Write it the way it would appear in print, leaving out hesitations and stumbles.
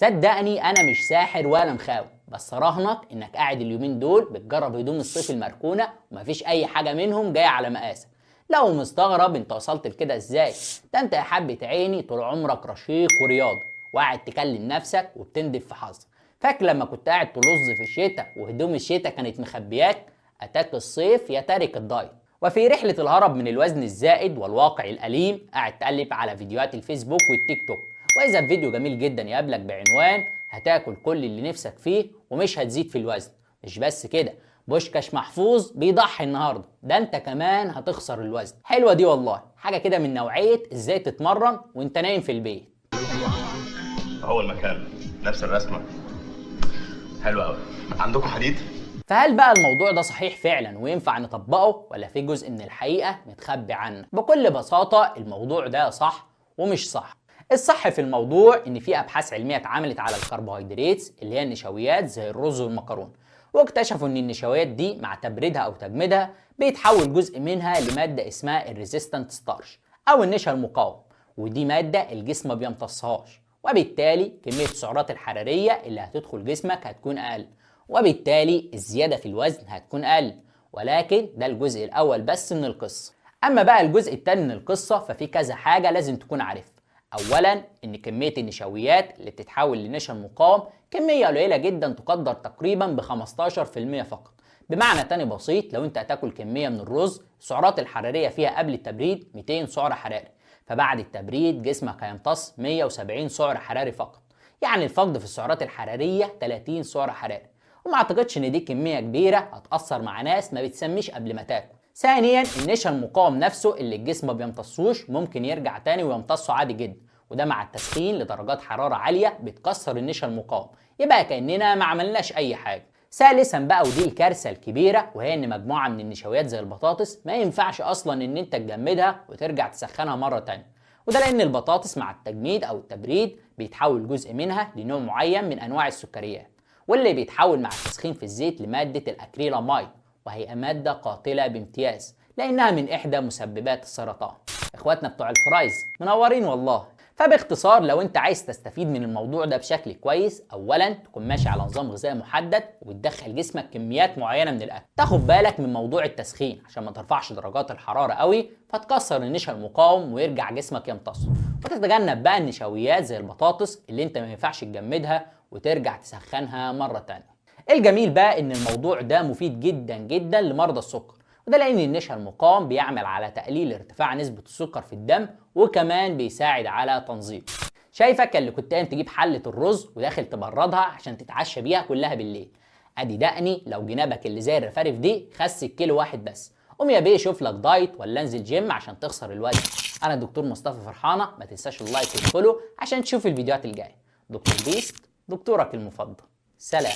صدقني انا مش ساحر ولا مخاوي، بس راهنك انك قاعد اليومين دول بتجرب هدوم الصيف المركونه ومفيش اي حاجه منهم جايه على مقاسك. لو مستغرب انت وصلت لكده ازاي، ده انت يا حبة عيني طول عمرك رشيق ورياضي وقاعد تكلم نفسك وبتندب في حظك. فاكر لما كنت قاعد تلظ في الشتاء وهدوم الشتاء كانت مخبياك؟ اتاك الصيف يا تارك الدايت. وفي رحله الهرب من الوزن الزائد والواقع الاليم قاعد تقلب على فيديوهات الفيسبوك والتيك توك، واذا فيديو جميل جدا يقابلك بعنوان هتاكل كل اللي نفسك فيه ومش هتزيد في الوزن. مش بس كده، بوشكاش محفوظ بيضحي النهارده، ده انت كمان هتخسر الوزن. حلوه دي والله، حاجه كده من نوعيه ازاي تتمرن وانت نايم في البيت. هو المكان نفس الرسمه. حلو قوي. عندكم حديد؟ فهل بقى الموضوع ده صحيح فعلا وينفع نطبقه، ولا في جزء من الحقيقه متخبي عنه؟ بكل بساطه الموضوع ده صح ومش صح. الصح في الموضوع ان في ابحاث علميه اتعملت على الكربوهيدرات اللي هي النشويات زي الرز والمكرونه، واكتشفوا ان النشويات دي مع تبريدها او تجميدها بيتحول جزء منها لماده اسمها الريزيستنت ستارش او النشا المقاوم، ودي ماده الجسم ما بيمتصهاش، وبالتالي كميه السعرات الحراريه اللي هتدخل جسمك هتكون اقل، وبالتالي الزياده في الوزن هتكون اقل. ولكن ده الجزء الاول بس من القصه. اما بقى الجزء الثاني من القصه ففي كذا حاجه لازم تكون عارفها. اولا ان كميه النشويات اللي بتتحول لنشا مقاوم كميه قليله جدا، تقدر تقريبا ب 15% فقط. بمعنى تاني بسيط، لو انت هتاكل كميه من الرز السعرات الحراريه فيها قبل التبريد 200 سعر حراري، فبعد التبريد جسمك هيمتص 170 سعر حراري فقط، يعني الفقد في السعرات الحراريه 30 سعر حراري. وما اعتقدش ان دي كميه كبيره هتاثر مع ناس ما بتسميش قبل ما تاكل. ثانيا النشا المقاوم نفسه اللي الجسم ما بيمتصوش ممكن يرجع تاني ويمتصه عادي جدا، وده مع التسخين لدرجات حراره عاليه بتكسر النشا المقاوم، يبقى كاننا ما عملناش اي حاجه. ثالثا بقى ودي الكارثه الكبيره، وهي ان مجموعه من النشويات زي البطاطس ما ينفعش اصلا ان انت تجمدها وترجع تسخنها مره تانيه، وده لان البطاطس مع التجميد او التبريد بيتحول جزء منها لنوع معين من انواع السكريات، واللي بيتحول مع التسخين في الزيت لماده الاكريلاميد، وهي ماده قاتله بامتياز لانها من احدى مسببات السرطان. اخواتنا بتوع الفرايز منورين والله. فباختصار لو انت عايز تستفيد من الموضوع ده بشكل كويس، اولا تكون ماشي على نظام غذائي محدد وتدخل جسمك كميات معينه من الاكل، تاخد بالك من موضوع التسخين عشان ما ترفعش درجات الحراره قوي فتكسر النشا المقاوم ويرجع جسمك يمتصه، وتتجنب بقى النشويات زي البطاطس اللي انت ما ينفعش تجمدها وترجع تسخنها مره تانيه. الجميل بقى ان الموضوع ده مفيد جدا جدا لمرضى السكر، وده لان النشا المقاوم بيعمل على تقليل ارتفاع نسبه السكر في الدم، وكمان بيساعد على تنظيم. شايفك اللي كنت قايم تجيب حله الرز وداخل تبردها عشان تتعشى بيها كلها بالليل، ادي دقني لو جنابك اللي زي الرفارف دي خس الكيلو واحد بس. قوم يا بيه شوف لك دايت ولا انزل جيم عشان تخسر الوزن. انا الدكتور مصطفى فرحانه، ما تنساش اللايك والفولو عشان تشوف الفيديوهات الجايه. دكتور بيست، دكتورك المفضل. سلام.